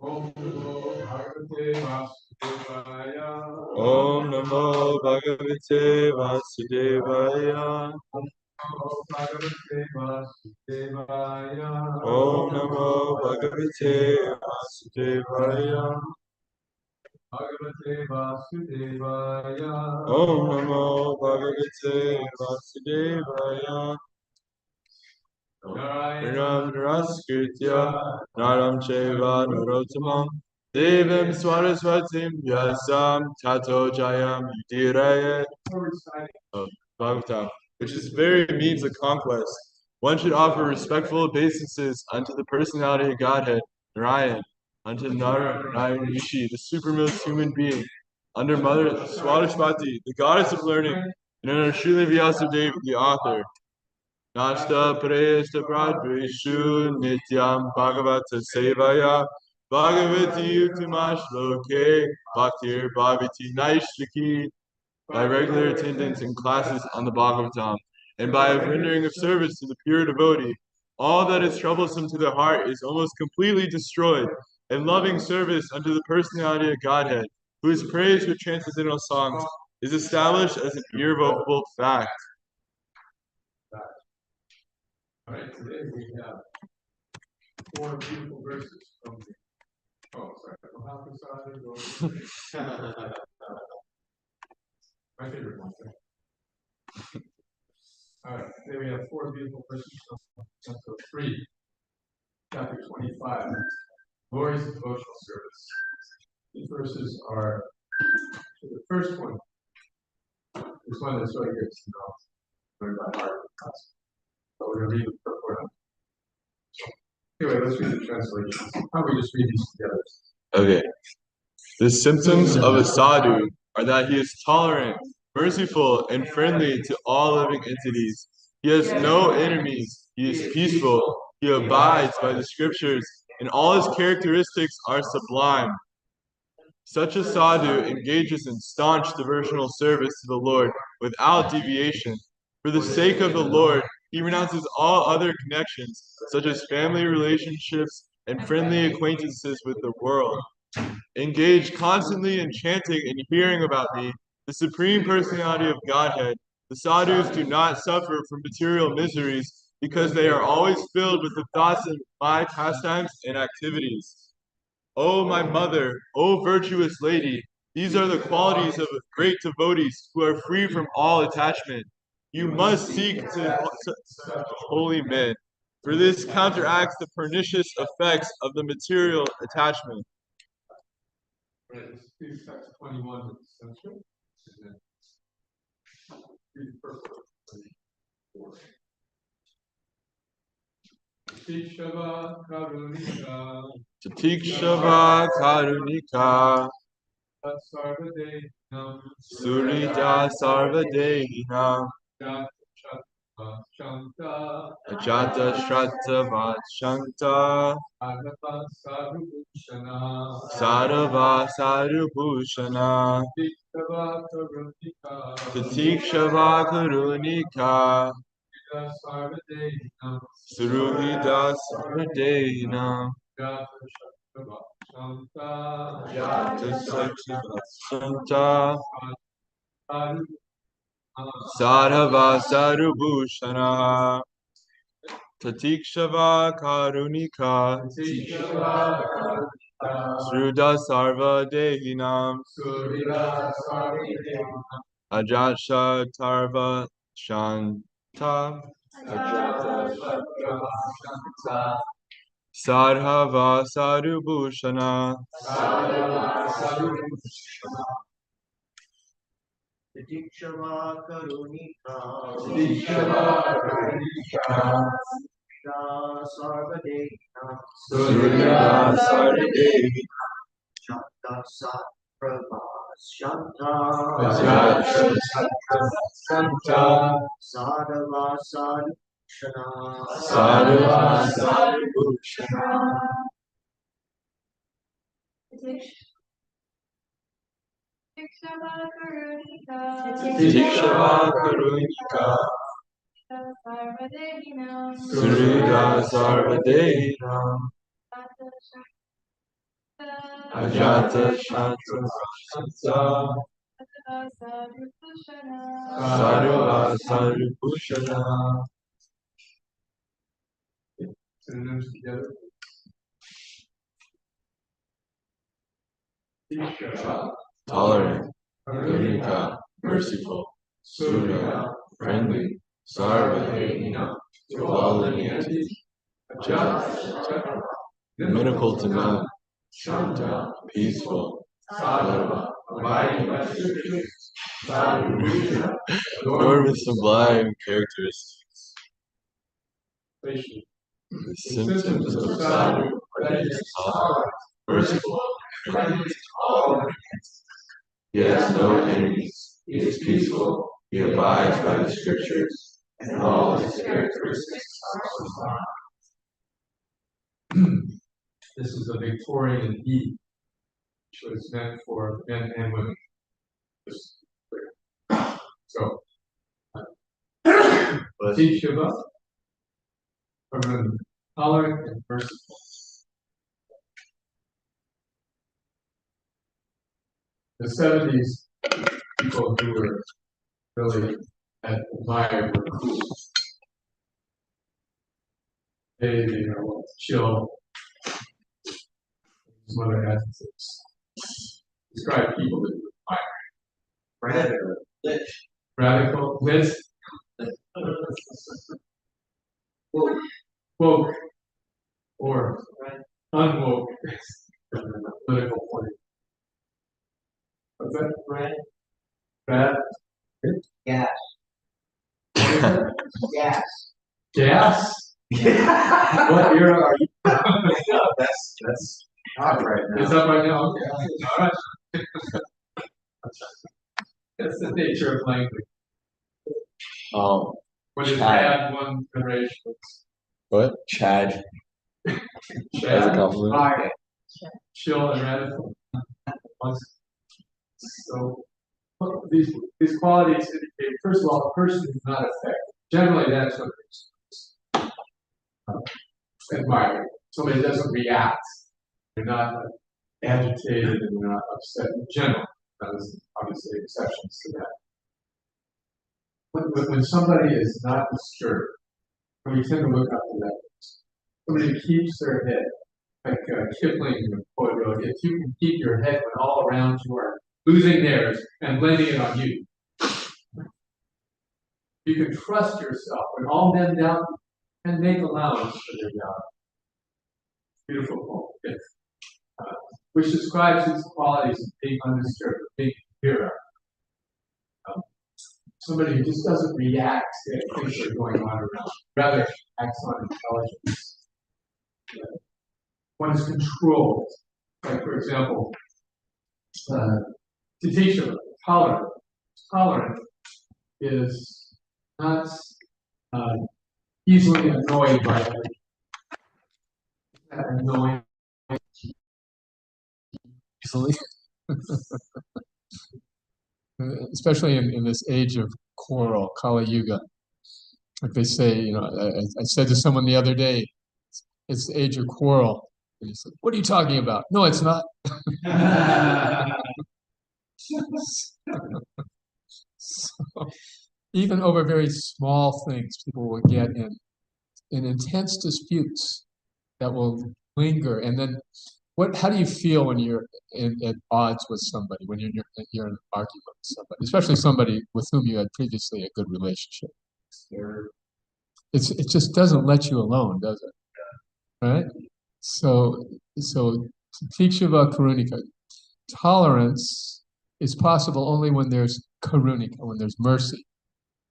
Om Namo Bhagavate Vasudevaya. Om Namo Bhagavate Vasudevaya. Om Namo Bhagavate Vasudevaya. Naram Raskritya Naram Cheva Narotamam Devim Swaraswatim Vyasam Tato Jayam Yudiraya. Bhagavatam, which is very means of conquest. One should offer respectful obeisances unto the personality of Godhead, Narayan, unto Narayan Rishi, the supermost human being, under Mother Swaraswati, the goddess of learning, and under Srila Vyasadeva, the author. Nasta Presta Pradvishu Nityam Bhagavata Sevaya Bhagavati Utamash Loke Bhaktir Bhavati Naishtaki, by regular attendance in classes on the Bhagavatam, and by a rendering of service to the pure devotee, all that is troublesome to the heart is almost completely destroyed, and loving service unto the personality of Godhead, who is praised with transcendental songs, is established as an irrevocable fact. All right, today we have 4 beautiful verses from the my favorite one. All right, today we have 4 beautiful verses from Chapter 3, Chapter 25, Glories of Devotional Service. These verses are, so the first one is one that's really good to know, learn by heart. But we're going to read the purport. Anyway, let's read the translation. How about we just read these together? Okay. The symptoms of a sadhu are that he is tolerant, merciful, and friendly to all living entities. He has no enemies. He is peaceful. He abides by the scriptures, and all his characteristics are sublime. Such a sadhu engages in staunch devotional service to the Lord without deviation. For the sake of the Lord, he renounces all other connections, such as family relationships and friendly acquaintances with the world. Engage constantly in chanting and hearing about me, the Supreme Personality of Godhead. The sadhus do not suffer from material miseries because they are always filled with the thoughts of my pastimes and activities. O my mother, O virtuous lady, these are the qualities of great devotees who are free from all attachment. You must seek to such holy men, for this counteracts the pernicious effects of the material attachment. Right, let's do chapter 21 of the censure. Read the first one. Tatikshava Karunika. Tatikshava Karunika. Sarvadehinam. Surita Sarvadehinam. Ajata Shratava Shanta. Sadhava Sadhubhushana. Tatikshava Karunika. Suruhita Sarvadehinam. Jata Shanta. Sadhava Sadhubhushana. Tatikshava Karunika. Sruda Sarva Dehinam. Ajasha Tarva Shanta. Sadhava Sadhubhushana. Tatikshava Karunika. Surya Sarvadehi. Shanta Saprava Shanta. Sadhava Sadhushana. Sadhava Sadhubhushana. Tatikshava Karunika. Surya Sarvadehinam. Ajata Shanta Sadhu Sadhu Bhushana. Synonyms together. Isha, Tolerant, Karunika, merciful, Sudha, friendly, Sarvadayina, to all lineages, Ajata, inimical to none, Shanta, peaceful, Sadhu, abiding by scriptures, Sadhu, adorned with sublime characteristics. The symptoms of Sadhu are that he is tolerant, merciful, and friendly to all lineages. He has no enemies. He is peaceful. He abides by the scriptures, and all his characteristics are sublime. This is a Victorian he, which was meant for men and women. So, Shiva, tolerant and merciful. The 70s, people who were really admired were cool. They chill. His mother adjectives. Describe people that you admire. Radical, lit, woke, or unwoke from a political point. What's that? Brad? Gas. Gas. Gas? What era are you? That's not right now. It's up right now. Okay. All right. That's the nature of language. When it's bad, one generation. What? Chad. As a compliment. Chill and radical. So these qualities indicate, first of all, a person is not affected. Generally, that's what admiring. Somebody doesn't react. They're not agitated and they're not upset in general. There's obviously exceptions to that. When somebody is not disturbed, we tend to look up to that. Somebody keeps their head, like Kipling in the poet wrote, if you can keep your head when all around you are losing theirs and blaming it on you. You can trust yourself when all men doubt you and make allowance for their doubt. Beautiful poem, yes. Which describes these qualities of being undisturbed, being pure. Somebody who just doesn't react to things that are going on around, rather acts on intelligence. One is controlled. Like, for example, to teach them tolerant. Tolerant is not easily annoyed by everything. Annoying. Easily. Especially in this age of quarrel, Kali Yuga. Like they say, I said to someone the other day, it's the age of quarrel. And he said, what are you talking about? No, it's not. So, even over very small things, people will get in intense disputes that will linger. And then how do you feel when you're at odds with somebody, when you're in an argument with somebody, especially somebody with whom you had previously a good relationship? It just doesn't let you alone, does it? Right? So Tikshava Karunika, tolerance is possible only when there's karunika, when there's mercy.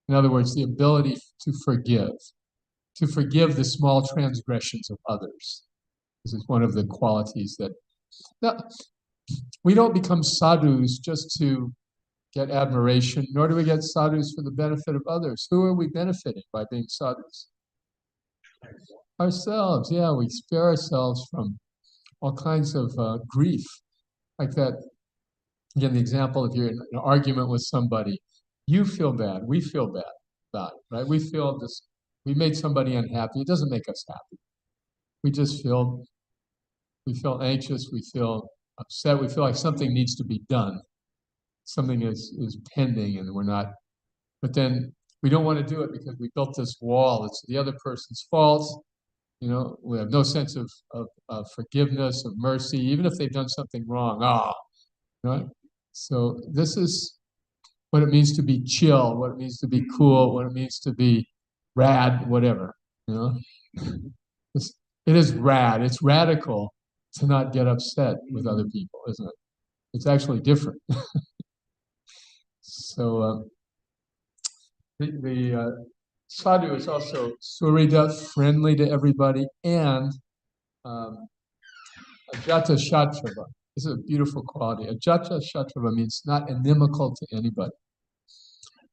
In other words, the ability to forgive the small transgressions of others. This is one of the qualities that we don't become sadhus just to get admiration, nor do we get sadhus for the benefit of others. Who are we benefiting by being sadhus? Ourselves, yeah, we spare ourselves from all kinds of grief. Like that, again, the example, if you're in an argument with somebody, you feel bad, we feel bad about it, right? We feel we made somebody unhappy. It doesn't make us happy. We just feel we feel anxious, we feel upset, we feel like something needs to be done. Something is pending and we're not, but then we don't want to do it because we built this wall. It's the other person's fault. You know, we have no sense of forgiveness, of mercy, even if they've done something wrong. Right? So this is what it means to be chill, what it means to be cool, what it means to be rad, whatever. You know, it is rad. It's radical to not get upset with other people, isn't it? It's actually different. So the sadhu is also surida, friendly to everybody, and ajata shatrava. This is a beautiful quality. Ajata shatrava means not inimical to anybody.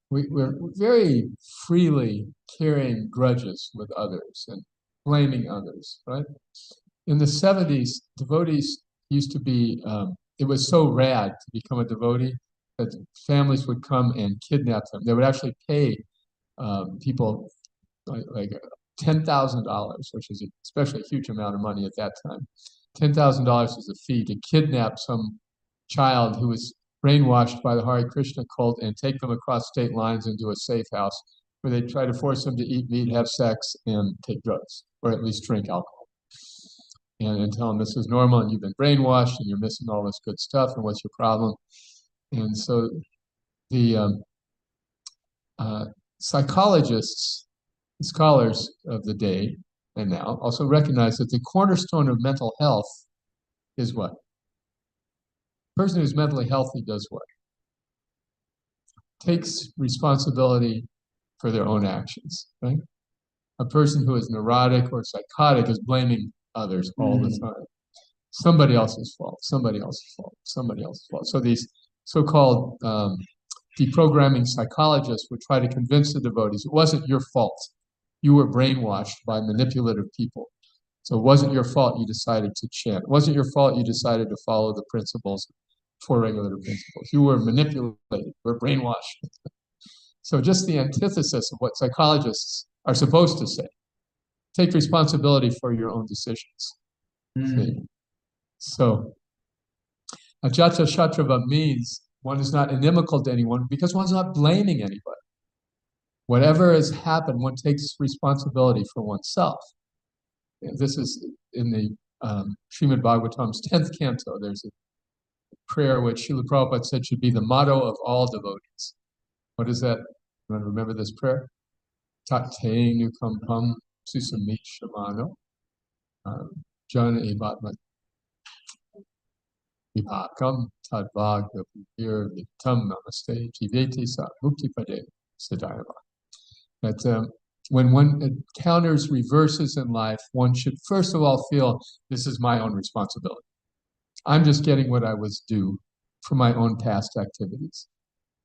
We're very freely carrying grudges with others and blaming others, right? In the 70s, devotees used to be, it was so rad to become a devotee that families would come and kidnap them. They would actually pay people like $10,000, which is especially a huge amount of money at that time. $10,000 is a fee to kidnap some child who was brainwashed by the Hare Krishna cult and take them across state lines into a safe house where they try to force them to eat meat, have sex, and take drugs, or at least drink alcohol. And tell them this is normal and you've been brainwashed and you're missing all this good stuff and what's your problem? And so the psychologists, scholars of the day and now also recognize that the cornerstone of mental health is what? A person who's mentally healthy does what? Takes responsibility for their own actions, right? A person who is neurotic or psychotic is blaming others all the time. Somebody else's fault, somebody else's fault, somebody else's fault. So these so-called deprogramming psychologists would try to convince the devotees it wasn't your fault. You were brainwashed by manipulative people. So it wasn't your fault you decided to chant. It wasn't your fault you decided to follow the principles, four regulator principles. You were manipulated, you were brainwashed. So just the antithesis of what psychologists are supposed to say. Take responsibility for your own decisions. So ajata shatrava means one is not inimical to anyone because one's not blaming anybody. Whatever has happened, one takes responsibility for oneself. This is in the Srimad Bhagavatam's 10th canto. There's a prayer which Srila Prabhupada said should be the motto of all devotees. What is that? You want to remember this prayer? Tate nukampam susamit shamano jana evatma vipakam tadvag vipir vitam namaste jiveti sa muktipade sadayava. That when one encounters reverses in life, one should first of all feel this is my own responsibility. I'm just getting what I was due for my own past activities.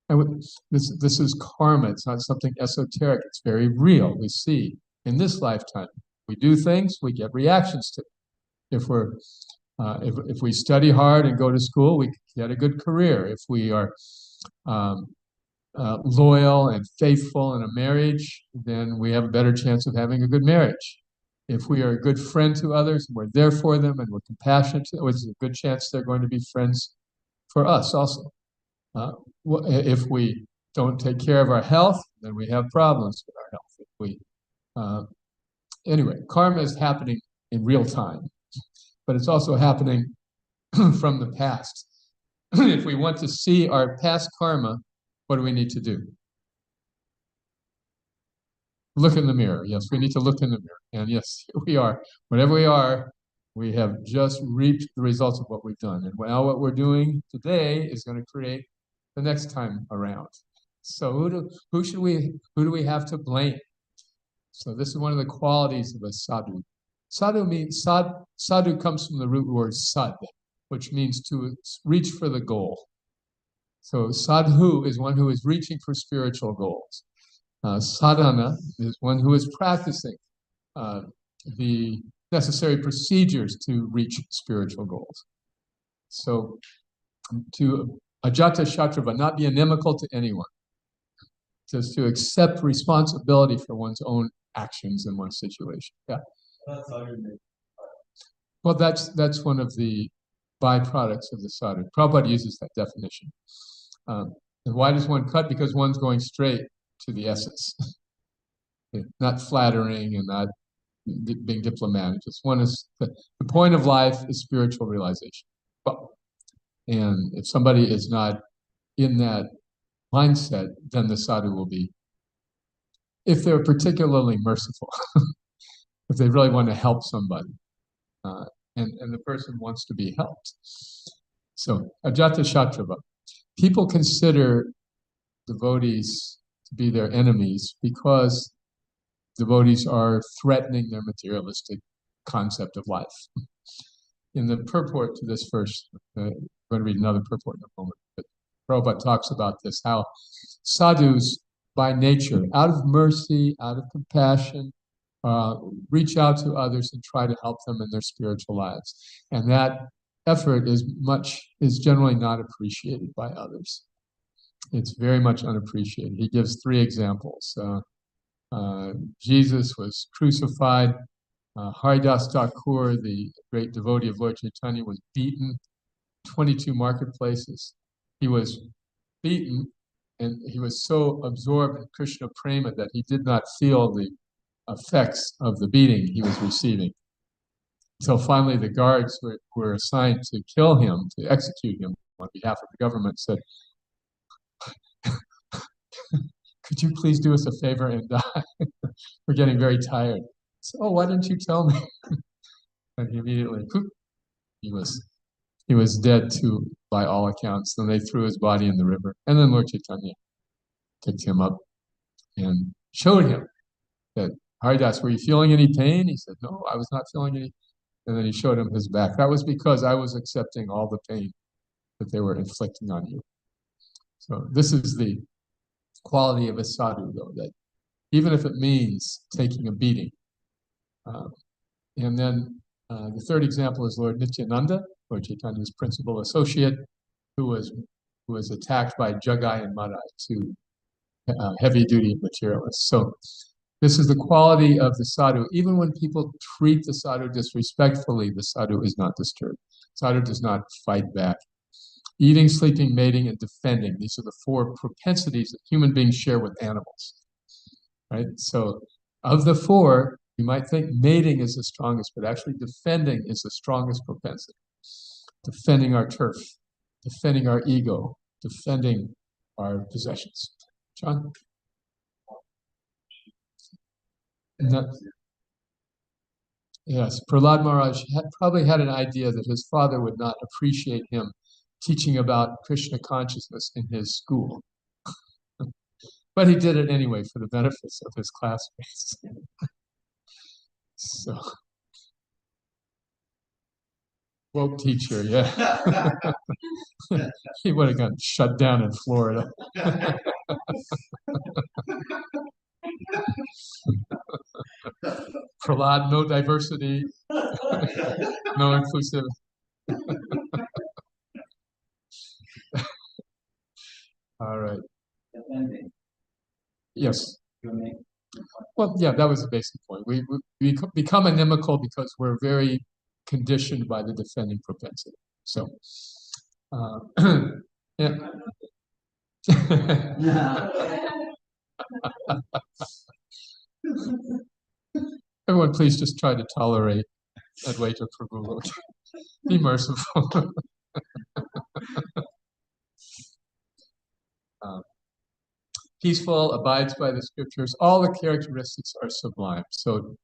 And this is karma. It's not something esoteric. It's very real. We see in this lifetime, we do things, we get reactions to it. If we study hard and go to school, we get a good career. If we are loyal and faithful in a marriage, then we have a better chance of having a good marriage. If we are a good friend to others, and we're there for them, and we're compassionate, there's a good chance they're going to be friends for us also. If we don't take care of our health, then we have problems with our health. If we, anyway, karma is happening in real time, but it's also happening from the past. If we want to see our past karma, what do we need to do? Look in the mirror. Yes, we need to look in the mirror. And yes, here we are. Whatever we are, we have just reaped the results of what we've done. And now what we're doing today is going to create the next time around. So who do we have to blame? So this is one of the qualities of a sadhu. Sadhu comes from the root word sad, which means to reach for the goal. So sadhu is one who is reaching for spiritual goals. Sadhana is one who is practicing the necessary procedures to reach spiritual goals. So to ajata shatrava, not be inimical to anyone, just to accept responsibility for one's own actions in one's situation. Yeah. Well, that's one of the byproducts of the sadhu. Prabhupada uses that definition. And why does one cut? Because one's going straight to the essence, not flattering and not being diplomatic. Just one is the point of life is spiritual realization. Well, and if somebody is not in that mindset, then the sadhu will be, if they're particularly merciful, if they really want to help somebody, and the person wants to be helped. So, ajata shatrava. People consider devotees to be their enemies because devotees are threatening their materialistic concept of life. In the purport to this verse, I'm going to read another purport in a moment, but Prabhupada talks about this, how sadhus by nature, out of mercy, out of compassion, reach out to others and try to help them in their spiritual lives. And that effort is generally not appreciated by others. It's very much unappreciated. He gives 3 examples. Jesus was crucified. Haridas Thakur, the great devotee of Lord Chaitanya, was beaten 22 marketplaces. He was beaten, and he was so absorbed in Krishna prema that he did not feel the effects of the beating he was receiving. Until finally the guards were assigned to kill him, to execute him on behalf of the government, said, could you please do us a favor and die? We're getting very tired. So, oh, why didn't you tell me? And he immediately, poof, he was dead too, by all accounts. Then they threw his body in the river. And then Lord Chaitanya picked him up and showed him that, Haridas, were you feeling any pain? He said, no, I was not feeling any. And then he showed him his back. That was because I was accepting all the pain that they were inflicting on you. So this is the quality of a sadhu, though, that even if it means taking a beating. And then the 3rd example is Lord Nityananda, Lord Chaitanya's principal associate, who was attacked by Jagai and Madai, 2 heavy-duty materialists. So this is the quality of the sadhu. Even when people treat the sadhu disrespectfully, the sadhu is not disturbed. Sadhu does not fight back. Eating, sleeping, mating, and defending. These are the 4 propensities that human beings share with animals. Right? So of the 4, you might think mating is the strongest, but actually defending is the strongest propensity. Defending our turf, defending our ego, defending our possessions. John? Yes, Prahlad Maharaj probably had an idea that his father would not appreciate him teaching about Krishna consciousness in his school. But he did it anyway for the benefits of his classmates. So, woke teacher, yeah. He would have gotten shut down in Florida. Prahlad, no diversity, no inclusive. All right. Yes. Well, yeah, that was the basic point. We become inimical because we're very conditioned by the defending propensity. So, yeah. Everyone, please just try to tolerate Advaita Prabhu. Be merciful. Peaceful, abides by the scriptures. All the characteristics are sublime. So,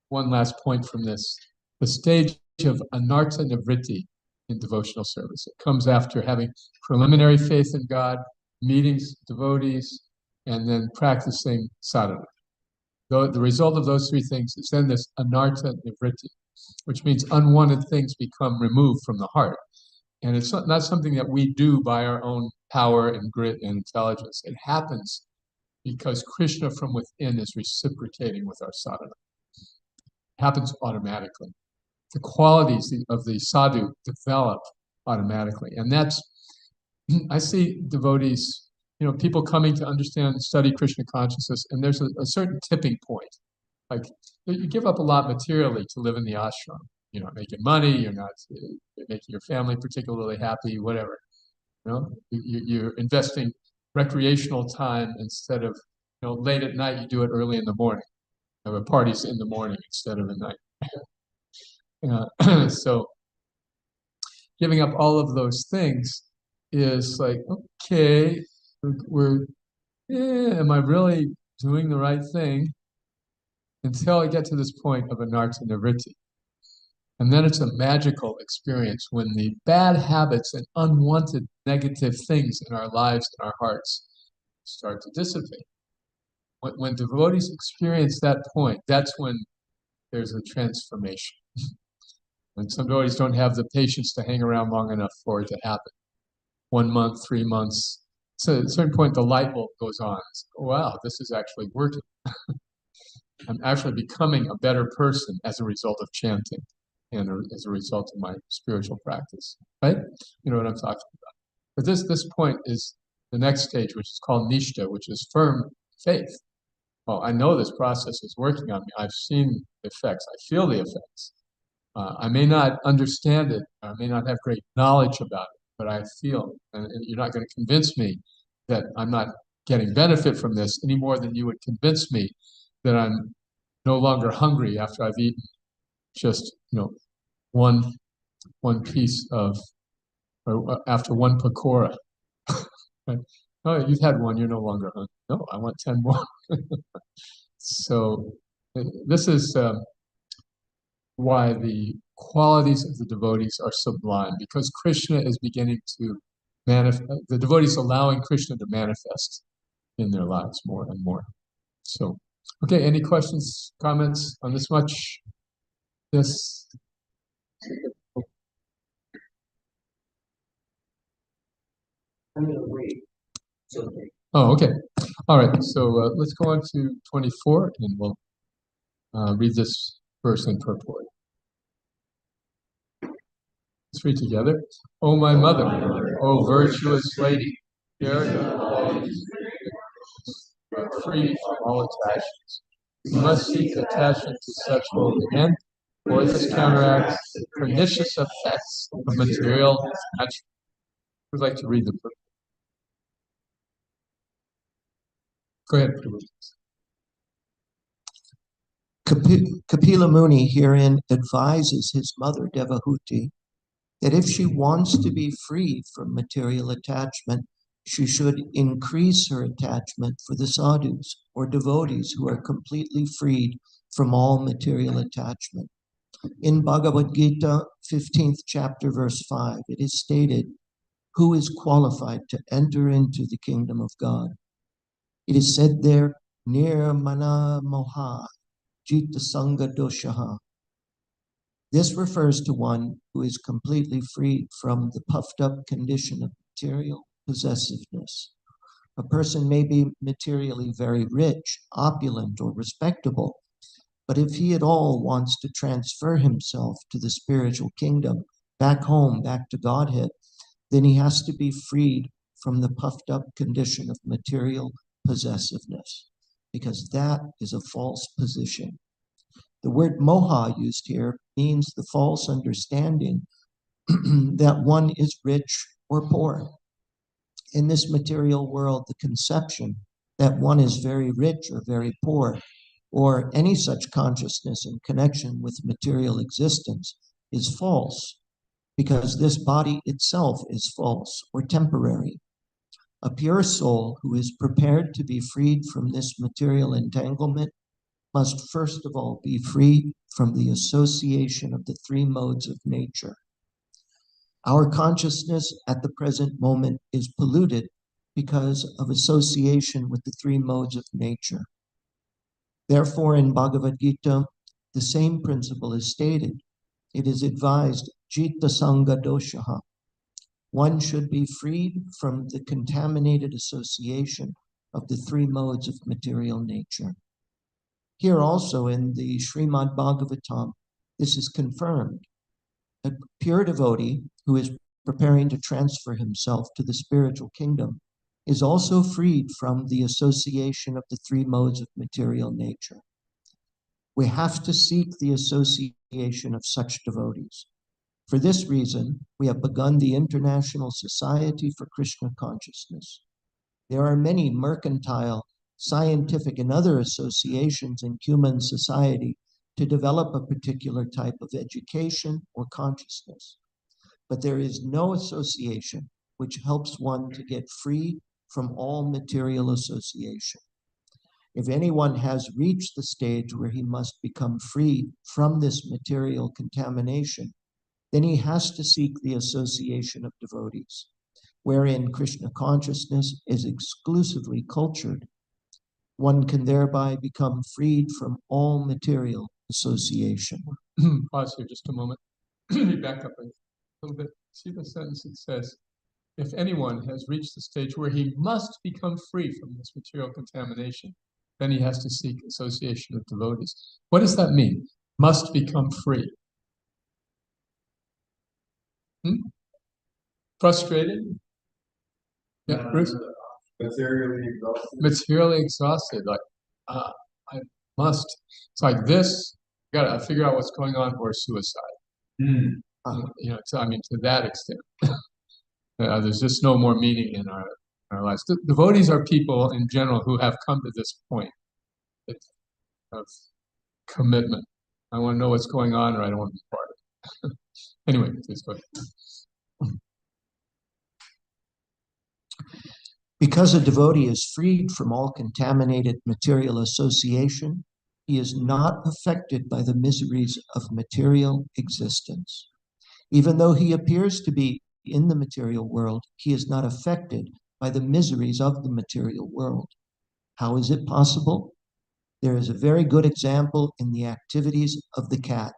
one last point from this. The stage of anartha nivritti in devotional service. It comes after having preliminary faith in God, meetings, devotees, and then practicing sadhana. The result of those 3 things is then this anartha nivritti, which means unwanted things become removed from the heart. And it's not something that we do by our own power and grit and intelligence. It happens because Krishna from within is reciprocating with our sadhana. It happens automatically. The qualities of the sadhu develop automatically. And that's, I see devotees, people coming to understand and study Krishna consciousness, and there's a certain tipping point. Like, you give up a lot materially to live in the ashram. you're not making money, you're not making your family particularly happy, whatever. You're investing recreational time instead of, late at night, you do it early in the morning. Have parties in the morning instead of at night. So giving up all of those things is like, okay, am I really doing the right thing? Until I get to this point of anartha nivritti. And then it's a magical experience when the bad habits and unwanted negative things in our lives and our hearts start to dissipate. When devotees experience that point, that's when there's a transformation. And some devotees don't have the patience to hang around long enough for it to happen. 1 month, 3 months. So at a certain point, the light bulb goes on. It's, wow, this is actually working. I'm actually becoming a better person as a result of chanting and as a result of my spiritual practice, right? You know what I'm talking about. But this point is the next stage, which is called nishta, which is firm faith. Well, I know this process is working on me. I've seen the effects. I feel the effects. I may not understand it. I may not have great knowledge about it, but I feel, and you're not going to convince me that I'm not getting benefit from this any more than you would convince me that I'm no longer hungry after I've eaten just, one piece of, or after one pakora. Right? Oh, you've had one, you're no longer hungry. No, I want 10 more. So this is why the qualities of the devotees are sublime, because Krishna is beginning to manifest, the devotees allowing Krishna to manifest in their lives more and more. So, okay, any questions, comments on this much? Yes. I'm going to wait. Oh, okay. All right. So let's go on to 24, and we'll read this verse in purport. Let's read together. O my mother, O virtuous lady, bear the qualities free from all attachments. You must seek attachment to such holy men, for this counteracts the pernicious effects of material attachment. Who'd like to read the book? Go ahead, Prabhu. Kapila Muni herein advises his mother Devahuti that if she wants to be free from material attachment, she should increase her attachment for the sadhus or devotees who are completely freed from all material attachment. In Bhagavad Gita, 15th chapter, verse 5, it is stated, "Who is qualified to enter into the kingdom of God?" It is said there, Nirmana Moha, Jita Sangha Doshaha. This refers to one who is completely freed from the puffed up condition of material possessiveness. A person may be materially very rich, opulent, or respectable, but if he at all wants to transfer himself to the spiritual kingdom, back home, back to Godhead, then he has to be freed from the puffed up condition of material possessiveness, because that is a false position. The word moha used here means the false understanding that one is rich or poor. In this material world, the conception that one is very rich or very poor, or any such consciousness in connection with material existence, is false, because this body itself is false or temporary. A pure soul who is prepared to be freed from this material entanglement must first of all be free from the association of the three modes of nature. Our consciousness at the present moment is polluted because of association with the three modes of nature. Therefore, in Bhagavad Gita, the same principle is stated. It is advised, Jita Sangha Doshaha. One should be freed from the contaminated association of the three modes of material nature. Here also in the Srimad Bhagavatam, this is confirmed. A pure devotee who is preparing to transfer himself to the spiritual kingdom is also freed from the association of the three modes of material nature. We have to seek the association association of such devotees. For this reason, we have begun the International Society for Krishna Consciousness. There are many mercantile, scientific, and other associations in human society to develop a particular type of education or consciousness. But there is no association which helps one to get free from all material association. If anyone has reached the stage where he must become free from this material contamination, then he has to seek the association of devotees, wherein Krishna consciousness is exclusively cultured. One can thereby become freed from all material association. Pause here just a moment. Back up a little bit. See the sentence that says, if anyone has reached the stage where he must become free from this material contamination, then he has to seek association of devotees. What does that mean? Must become free. Frustrated? Yeah, Bruce? Materially exhausted. Materially exhausted. Like, I must. It's like this. Gotta figure out what's going on, or suicide. You know, I mean, to that extent. There's just no more meaning in our lives. Devotees are people in general who have come to this point of commitment. I want to know what's going on, or I don't want to be part of it. Anyway, please go ahead. Because a devotee is freed from all contaminated material association, he is not affected by the miseries of material existence. Even though he appears to be in the material world, he is not affected by the miseries of the material world. How is it possible? There is a very good example in the activities of the cat.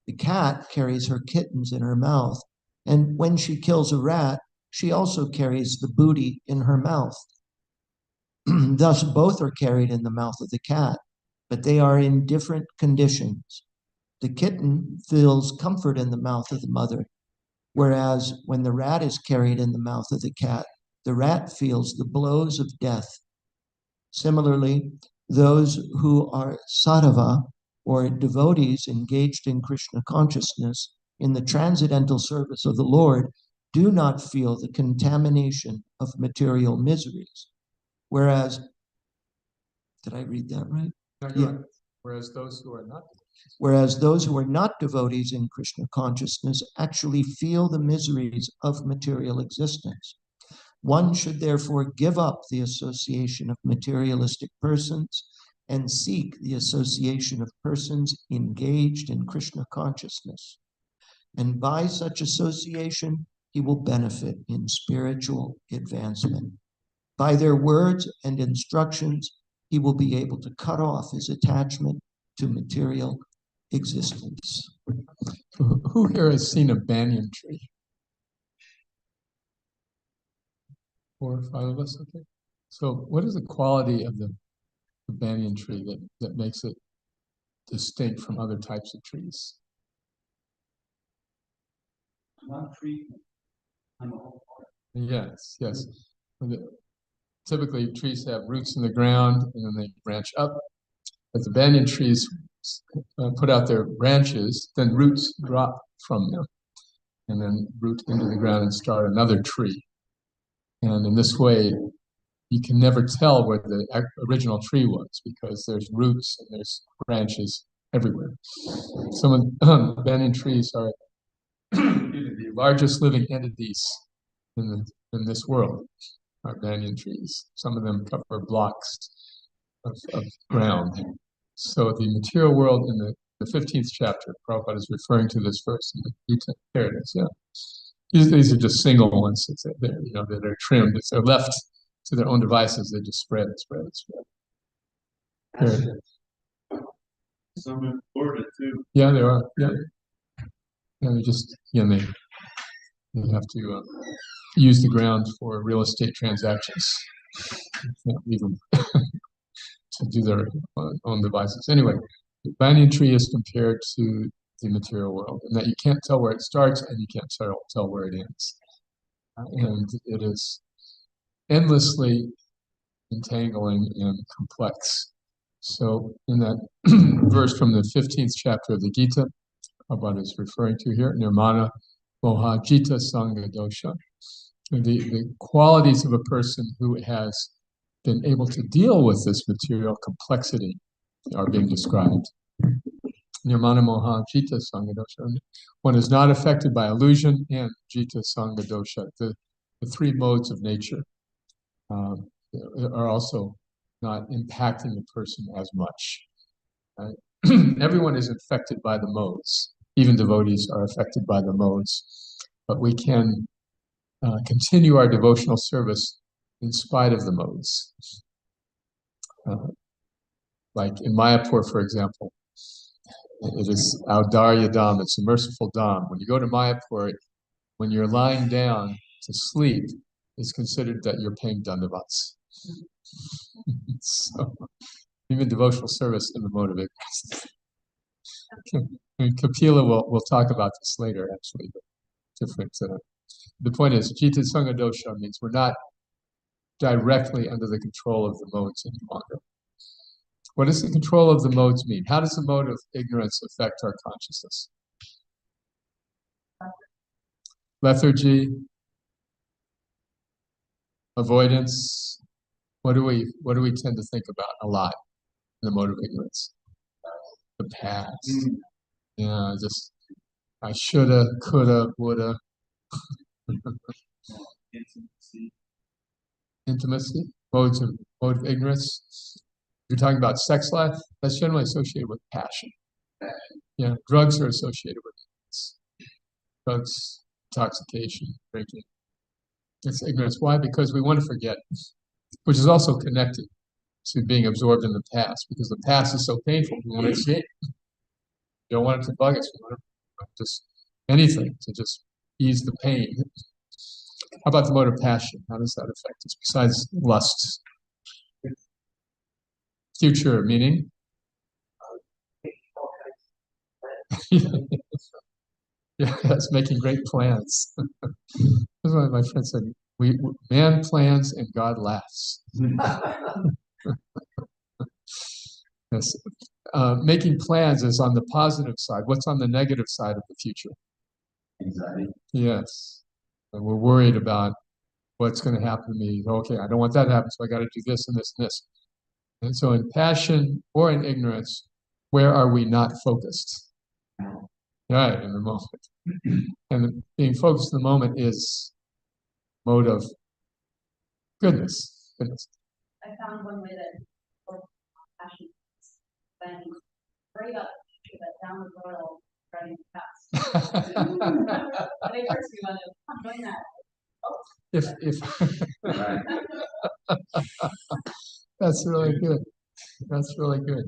The cat carries her kittens in her mouth, and when she kills a rat, she also carries the booty in her mouth. Thus, both are carried in the mouth of the cat, but they are in different conditions. The kitten feels comfort in the mouth of the mother, whereas when the rat is carried in the mouth of the cat, the rat feels the blows of death. Similarly, those who are sadhava, or devotees engaged in Krishna consciousness in the transcendental service of the Lord, do not feel the contamination of material miseries. Whereas, did I read that right? No, Yeah. right. Whereas those who are not devotees in Krishna consciousness actually feel the miseries of material existence. One should therefore give up the association of materialistic persons and seek the association of persons engaged in Krishna consciousness. And by such association, he will benefit in spiritual advancement. By their words and instructions, he will be able to cut off his attachment to material existence. Who here has seen a banyan tree? 4 or 5 of us, okay. So what is the quality of the banyan tree that makes it distinct from other types of trees? Non-treatment. I'm a whole part. Yes, yes. Typically, trees have roots in the ground and then they branch up. But the banyan trees put out their branches, then roots drop from them, and then root into the ground and start another tree. And in this way, you can never tell where the original tree was because there's roots and there's branches everywhere. Some of the banyan trees are the largest living entities in this world, are banyan trees. Some of them cover blocks of ground. So the material world in the 15th chapter, Prabhupada is referring to this verse in the Gita. There it is, yeah. These are just single ones that are trimmed. If they're left to their own devices, they just spread and spread and spread. There. Some important too. Yeah, they are. Yeah. They just, they have to use the ground for real estate transactions. You can't leave them to do their own devices. Anyway, the banyan tree is compared to the material world, and that you can't tell where it starts and you can't tell where it ends. And it is endlessly entangling and complex. So in that verse from the 15th chapter of the Gita, Prabhupada is referring to here, nirmana moha jita sangha dosha. The qualities of a person who has been able to deal with this material complexity are being described. Nirmana moha jita sangha dosha. One is not affected by illusion and jita sangha dosha. The three modes of nature are also not impacting the person as much. Everyone is affected by the modes. Even devotees are affected by the modes. But we can continue our devotional service in spite of the modes. Like in Mayapur, for example, it is Audarya Dham, it's a merciful Dham. When you go to Mayapur, when you're lying down to sleep, it's considered that you're paying dandavats. So, even devotional service in the mode of ignorance. And Kapila will talk about this later, actually. But different. The point is, Jita Sangha Dosha means we're not directly under the control of the modes any longer. What does the control of the modes mean? How does the mode of ignorance affect our consciousness? Lethargy, avoidance. What do we tend to think about a lot in the mode of ignorance? The past. Yeah, just I shoulda, coulda, woulda. Intimacy, mode of ignorance. You're talking about sex life. That's generally associated with passion. Yeah, drugs are associated with ignorance. Drugs, intoxication, drinking. It's ignorance. Why? Because we want to forget, which is also connected to being absorbed in the past, because the past is so painful. We want to escape. We don't want it to bug us. We want to just anything to just ease the pain. How about the mode of passion? How does that affect us besides lust? Future meaning? Yes, making great plans. That's what my friend said. Man plans and God laughs. Yes. Making plans is on the positive side. What's on the negative side of the future? Anxiety. Yes. And we're worried about what's going to happen to me. Okay, I don't want that to happen, so I got to do this and this and this. And so in passion or in ignorance, where are we not focused? Right, in the moment. And being focused in the moment is mode of goodness. I found one way that for passion when right up to that downward royal driving fast. And it hurts me when I'm doing that. That's really good. That's really good.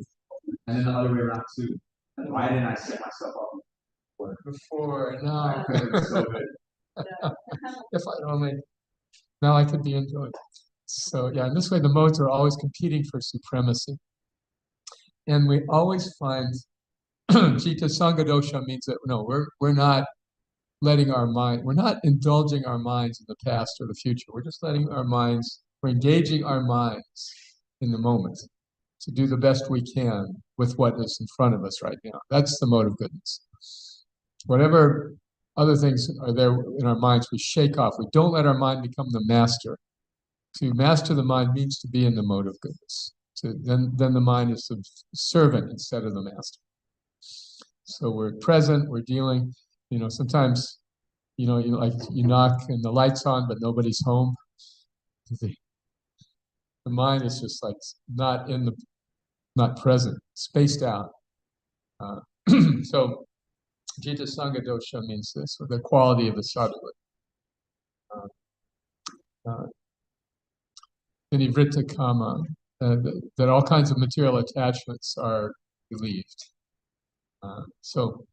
And then the other way around too. Why didn't I set myself up Before, no. so good? If I only, now I could be enjoying. So yeah, in this way the modes are always competing for supremacy. And we always find Jita Sangha Dosha means that no, we're not letting our mind, we're not indulging our minds in the past or the future. We're just letting our minds, we're engaging our minds in the moment to do the best we can with what is in front of us right now. That's the mode of goodness. Whatever other things are there in our minds, we shake off. We don't let our mind become the master. To master the mind means to be in the mode of goodness. Then the mind is the servant instead of the master. So we're present, we're dealing, sometimes, you knock and the light's on, but nobody's home. The mind is just like not present, spaced out. So Jita Sangha Dosha means this, or the quality of the sadhu. Nivritta Kama, that all kinds of material attachments are relieved. So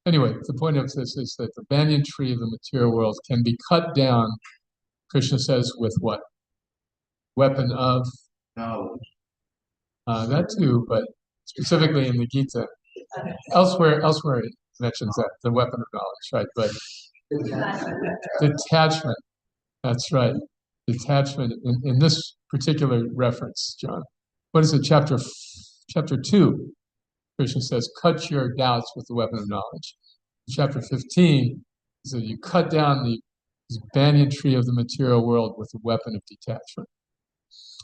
anyway, the point of this is that the banyan tree of the material world can be cut down, Krishna says, with what? Weapon of? No. That too, but specifically in the Gita. Elsewhere it mentions that, the weapon of knowledge, right? But detachment, that's right. Detachment in this particular reference, John. What is it, chapter 2? Krishna says, cut your doubts with the weapon of knowledge. Chapter 15 is that you cut down the banyan tree of the material world with the weapon of detachment.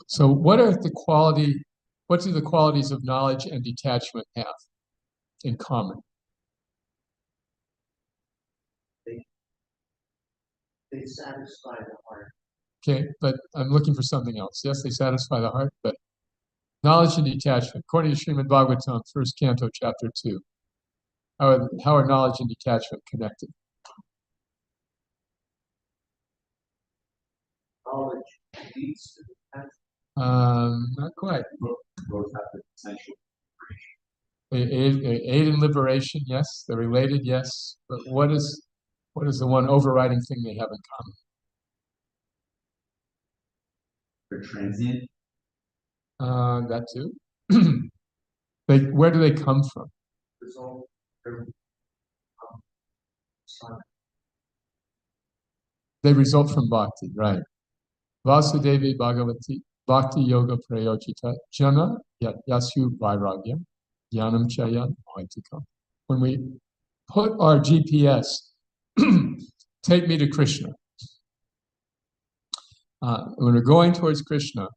So what do the qualities of knowledge and detachment have in common? They satisfy the heart. Okay, but I'm looking for something else. Yes, they satisfy the heart, but knowledge and detachment. According to Srimad Bhagavatam, first canto, chapter 2, how are knowledge and detachment connected? Knowledge leads to detachment. Not quite. Both have the potential. They aid in liberation, yes. They're related, yes. But what is the one overriding thing they have in common? They're transient. That too. Where do they come from? Result, they're, They result from bhakti, right? Vasudevi Bhagavati Bhakti Yoga Prayojita Jana Yasu Vairagya Yanam Chaya Maitika. When we put our GPS, take me to Krishna. When we're going towards Krishna,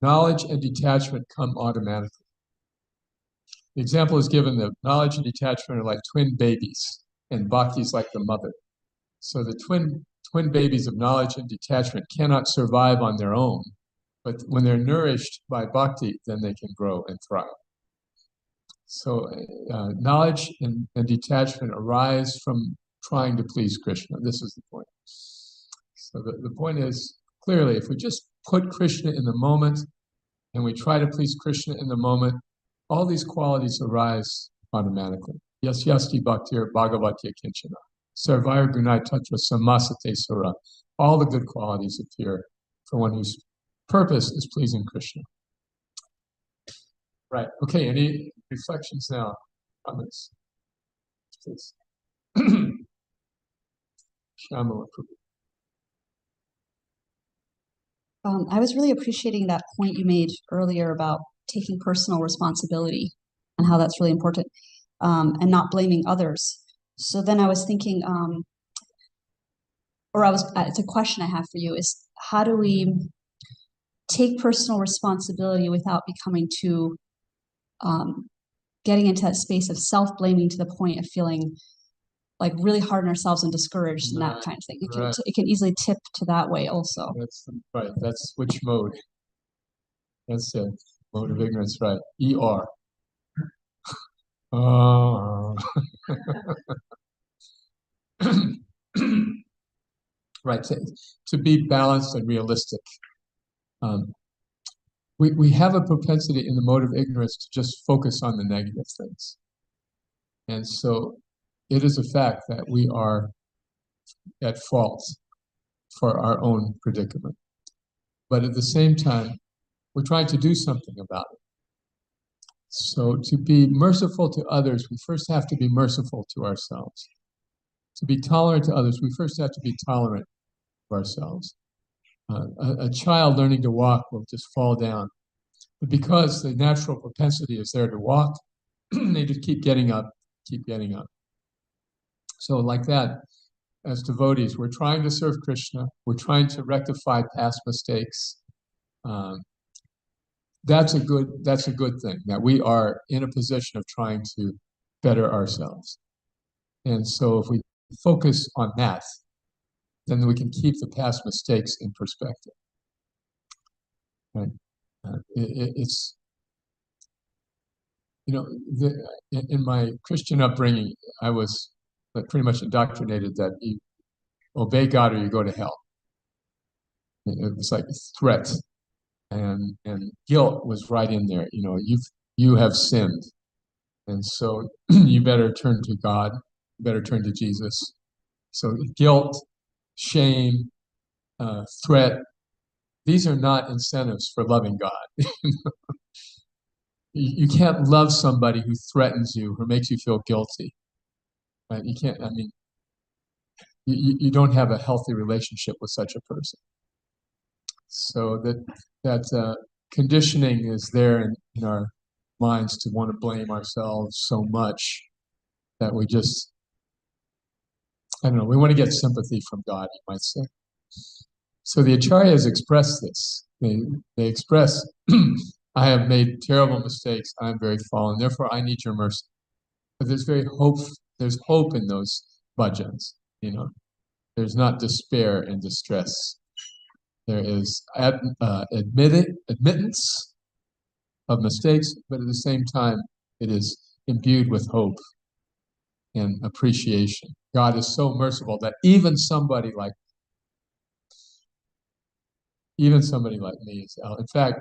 knowledge and detachment come automatically. The example is given that knowledge and detachment are like twin babies, and bhakti is like the mother. So the twin babies of knowledge and detachment cannot survive on their own, but when they're nourished by bhakti, then they can grow and thrive. So knowledge and detachment arise from trying to please Krishna. This is the point. So the point is, clearly, if we just put Krishna in the moment and we try to please Krishna in the moment, all these qualities arise automatically. Yes, yasti bhaktir bhagavatya kinchana. Sarvaya gunai tatra samasate sura. All the good qualities appear for one whose purpose is pleasing Krishna. Right. Okay, any reflections now on this? Please. Shyamala Prabhu. I was really appreciating that point you made earlier about taking personal responsibility and how that's really important, and not blaming others. So then I was thinking, it's a question I have for you, is how do we take personal responsibility without becoming too, getting into that space of self-blaming to the point of feeling like really hard on ourselves and discouraged and that kind of thing. It can easily tip to that way also. That's right. That's which mode? That's it. Mode of ignorance, right? ER. Right. To be balanced and realistic. We have a propensity in the mode of ignorance to just focus on the negative things. And so it is a fact that we are at fault for our own predicament. But at the same time, we're trying to do something about it. So to be merciful to others, we first have to be merciful to ourselves. To be tolerant to others, we first have to be tolerant of ourselves. A child learning to walk will just fall down. But because the natural propensity is there to walk, they just keep getting up, keep getting up. So like that, as devotees, we're trying to serve Krishna. We're trying to rectify past mistakes. That's a good thing, that we are in a position of trying to better ourselves. And so if we focus on that, then we can keep the past mistakes in perspective. Right? It's, in my Christian upbringing, I was pretty much indoctrinated that you obey God or you go to hell. It was like a threat, and guilt was right in there. You have sinned, and so you better turn to God. You better turn to Jesus. So guilt, shame, threat, these are not incentives for loving God. You can't love somebody who threatens you, who makes you feel guilty. Right? You can't. I mean, you don't have a healthy relationship with such a person. So that conditioning is there in our minds to want to blame ourselves so much that we just, I don't know, we want to get sympathy from God, you might say. So the Acharyas express this. They express, I have made terrible mistakes, I am very fallen, therefore I need your mercy. But there's hope in those bhajans, you know. There's not despair and distress. There is admittance of mistakes, but at the same time, it is imbued with hope and appreciation. God is so merciful that even somebody like me is out. In fact,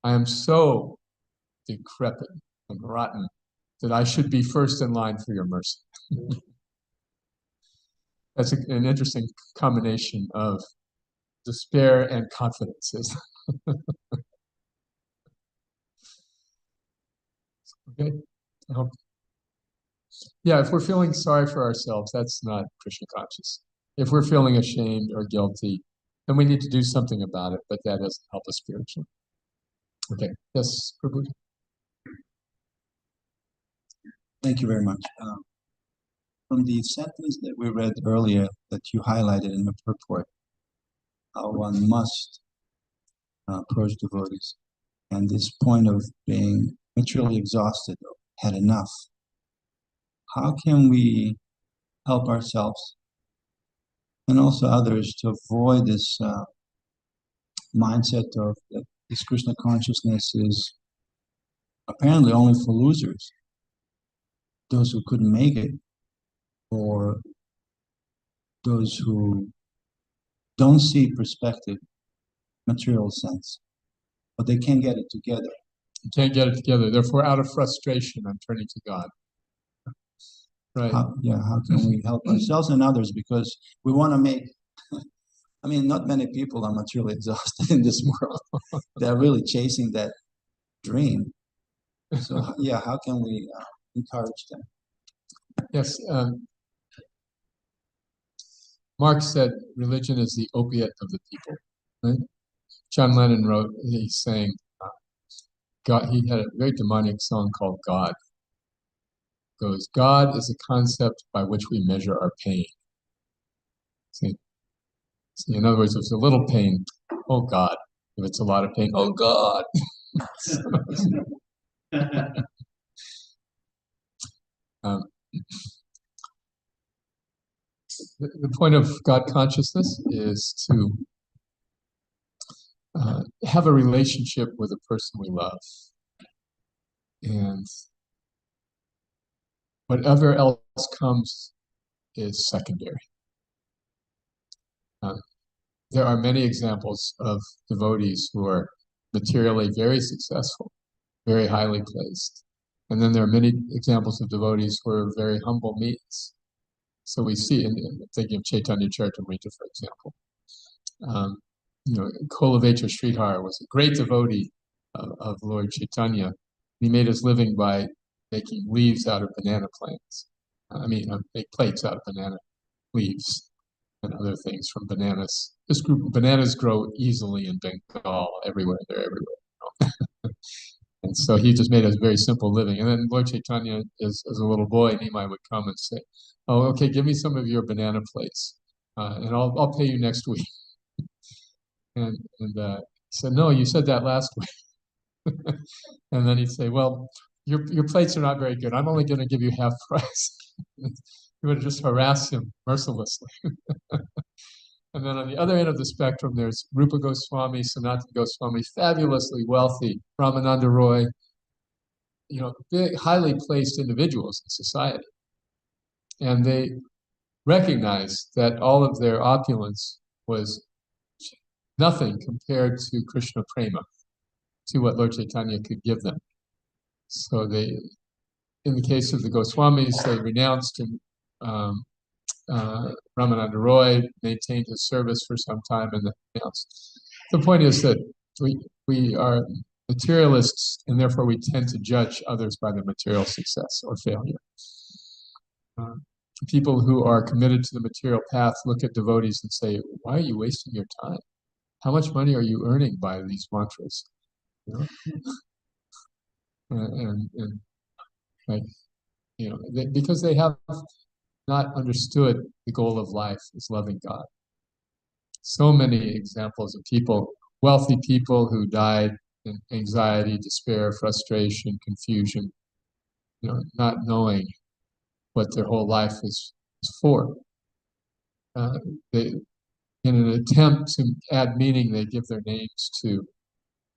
I am so decrepit and rotten that I should be first in line for your mercy. That's an interesting combination of despair and confidence. Okay. I hope. Yeah, if we're feeling sorry for ourselves, that's not Krishna conscious. If we're feeling ashamed or guilty, then we need to do something about it, but that doesn't help us spiritually. Okay. Yes, Prabhu. Thank you very much. From the sentence that we read earlier that you highlighted in the purport, how one must approach devotees, and this point of being materially exhausted, or had enough, how can we help ourselves and also others to avoid this mindset of that this Krishna consciousness is apparently only for losers, those who couldn't make it, or those who don't see perspective, material sense, but they can't get it together. You can't get it together. Therefore, out of frustration, I'm turning to God. Right. How can we help ourselves and others? Because we want to make, I mean, not many people are materially exhausted in this world. They're really chasing that dream. So, how can we encourage them? Yes. Marx said religion is the opiate of the people. Right? John Lennon wrote, he's saying, God, he had a very demonic song called God. It goes, God is a concept by which we measure our pain. See, in other words, if it's a little pain, oh God. If it's a lot of pain, oh God. The point of God consciousness is to have a relationship with a person we love. And whatever else comes is secondary. There are many examples of devotees who are materially very successful, very highly placed. And then there are many examples of devotees who are very humble means. So we see, thinking of Chaitanya Charitamrita, for example, Kolavecha Sridhar was a great devotee of Lord Chaitanya. He made his living by making leaves out of banana plants. Make plates out of banana leaves and other things from bananas. Bananas grow easily in Bengal, everywhere. They're everywhere. And so he just made a very simple living. And then Lord Chaitanya, as a little boy, Nimai would come and say, "Oh, okay, give me some of your banana plates, and I'll pay you next week." And he said, "No, you said that last week." And then he'd say, "Well, your plates are not very good. I'm only going to give you half price." He would just harass him mercilessly. And then on the other end of the spectrum, there's Rupa Goswami, Sanatana Goswami, fabulously wealthy, Ramananda Roy, big, highly placed individuals in society. And they recognized that all of their opulence was nothing compared to Krishna Prema, to what Lord Chaitanya could give them. So in the case of the Goswamis, they renounced Ramananda Roy, maintained his service for some time, and then renounced. The point is that we are materialists, and therefore we tend to judge others by their material success or failure. People who are committed to the material path look at devotees and say, "Why are you wasting your time? How much money are you earning by these mantras?" and like, because they have not understood the goal of life is loving God. So many examples of people, wealthy people who died in anxiety, despair, frustration, confusion, not knowing what their whole life is for. They, in an attempt to add meaning, they give their names to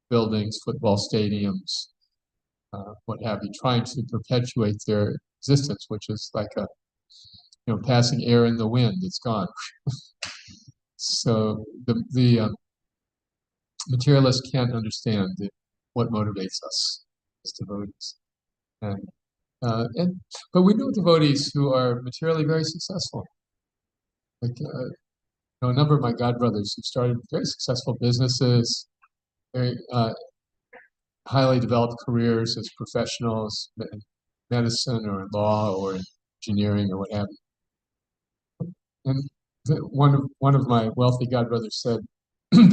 buildings, football stadiums, what have you, trying to perpetuate their existence, which is like a passing air in the wind. It's gone. So the materialist can't understand what motivates us as devotees, but we know devotees who are materially very successful. Like a number of my godbrothers who started very successful businesses, very highly developed careers as professionals in medicine or in law or in engineering or what have you. And one of my wealthy godbrothers said,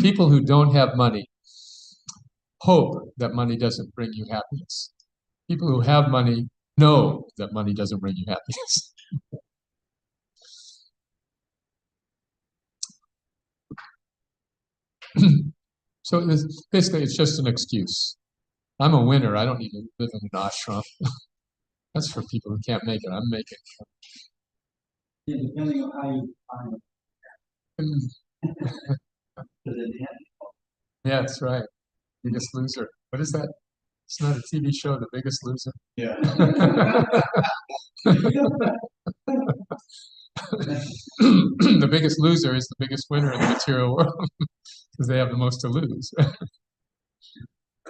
people who don't have money hope that money doesn't bring you happiness. People who have money know that money doesn't bring you happiness. So basically, it's just an excuse. I'm a winner. I don't need to live in an ashram. That's for people who can't make it. I'm making it. Yeah, depending on how you find it. Yeah, that's right. Biggest Loser. What is that? It's not a TV show, The Biggest Loser. Yeah. The biggest loser is the biggest winner in the material world because they have the most to lose.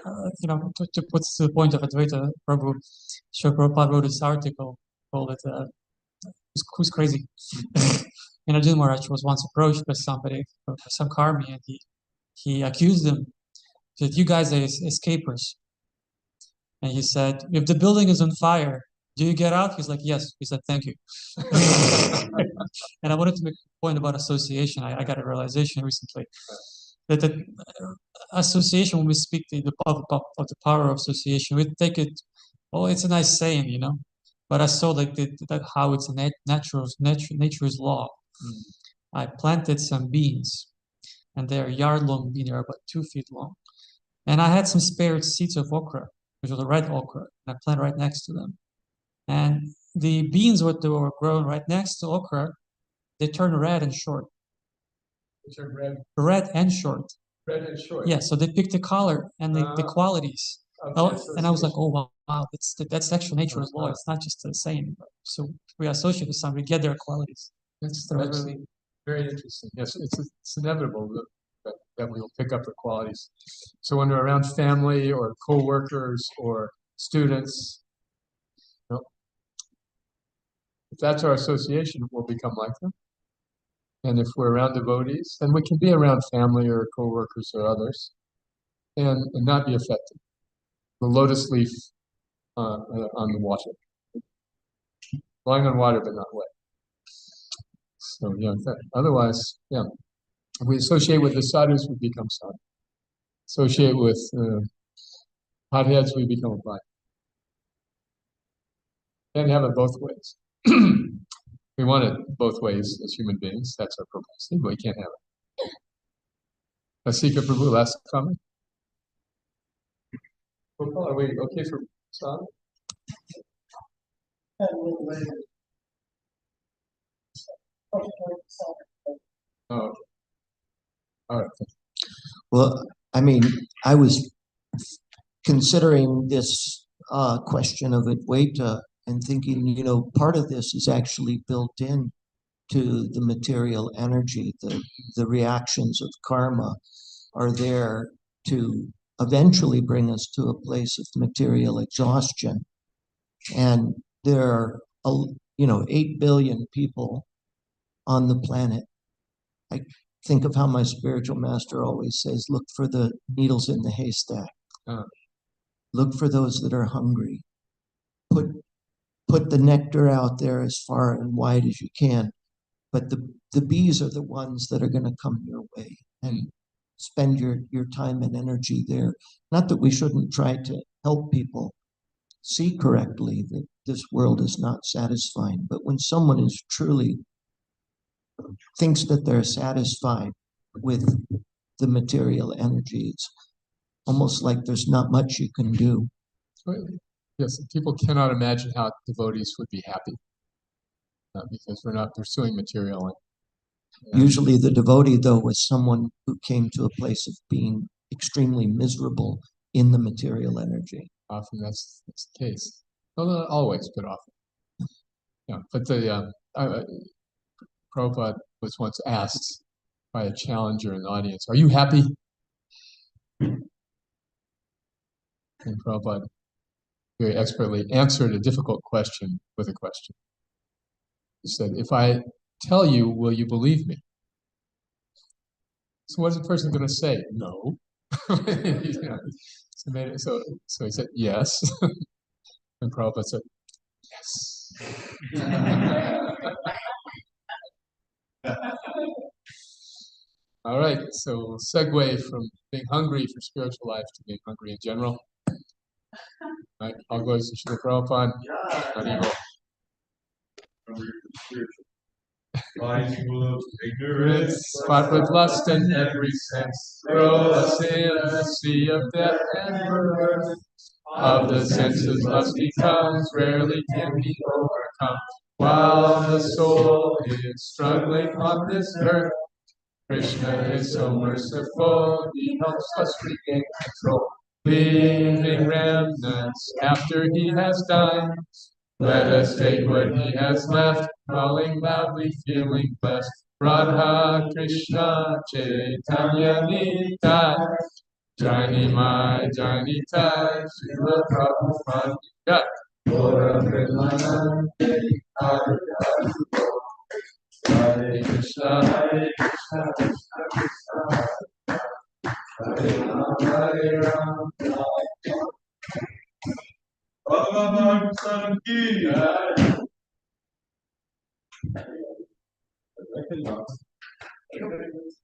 To put the point of Advaita, Prabhu, Srila Prabhupada wrote this article called it, Who's Crazy? And Arjuna Maharaj was once approached by somebody, some karmi, and he accused them that you guys are escapers. And he said, if the building is on fire, do you get out? He's like, yes. He said, thank you. And I wanted to make a point about association. I got a realization recently that the association, when we speak of the power of association, we take it, it's a nice saying, but I saw that how it's a nature's law. I planted some beans, and they're yard-long beans. They're about 2 feet long. And I had some spare seeds of okra, which was a red okra, and I planted right next to them. And the beans, what they were grown right next to okra, they turned red and short. They turned red. Red and short. Red and short. Yeah, so they picked the color and the qualities. And I was like, wow, that's actual nature's law. It's not just the same. So we associate with something, we get their qualities. That's really very interesting. Yes, it's inevitable that we will pick up the qualities. So when we're around family or co-workers or students, if that's our association, we'll become like them. And if we're around devotees, then we can be around family or co-workers or others and not be affected. The lotus leaf on the water. Lying on water but not wet. So otherwise, if we associate with the sadhus, we become sadhu. Associate with hotheads, we become blind. Can't have it both ways. We want it both ways as human beings. That's our propensity, but we can't have it. Asika Prabhu, last comment? Are we okay for sadhu? Oh, all right. Well, I mean, I was considering this question of Advaita and thinking, part of this is actually built in to the material energy. The reactions of karma are there to eventually bring us to a place of material exhaustion. And there are, 8 billion people on the planet. I think of how my spiritual master always says, look for the needles in the haystack. Look for those that are hungry. Put the nectar out there as far and wide as you can. But the bees are the ones that are going to come your way, and spend your time and energy there. Not that we shouldn't try to help people, see correctly that this world is not satisfying. But when someone is truly thinks that they're satisfied with the material energy, it's almost like there's not much you can do. Yes, people cannot imagine how devotees would be happy because we're not pursuing material. Usually the devotee, though, was someone who came to a place of being extremely miserable in the material energy. Often that's the case. Well, not always, but often. Yeah, but the Prabhupada was once asked by a challenger in the audience, "Are you happy?" And Prabhupada very expertly answered a difficult question with a question. He said, "If I tell you, will you believe me?" So what is the person going to say? No. Yeah. So he said, yes. And Prabhupada said, yes. All right, so we'll segue from being hungry for spiritual life to being hungry in general. All right, I'll go to Srila Prabhupada. Haribo. Bodies full of Ignorance, spot with lust in every sense, throw us in a sea of death and birth. Of the senses lust becomes, rarely can be overcome, while the soul is struggling on this earth. Krishna is so merciful, he helps us regain control, leaving remnants after he has died. Let us take what he has left, calling loudly, feeling blessed. Radha Krishna Chaitanya Nitai, Jani Mai Jani Tai, Srila Prabhupada, yeah. Hare Krishna, Hare Krishna, Krishna Krishna, Hare Rama, Bhagavan Ki. Yeah.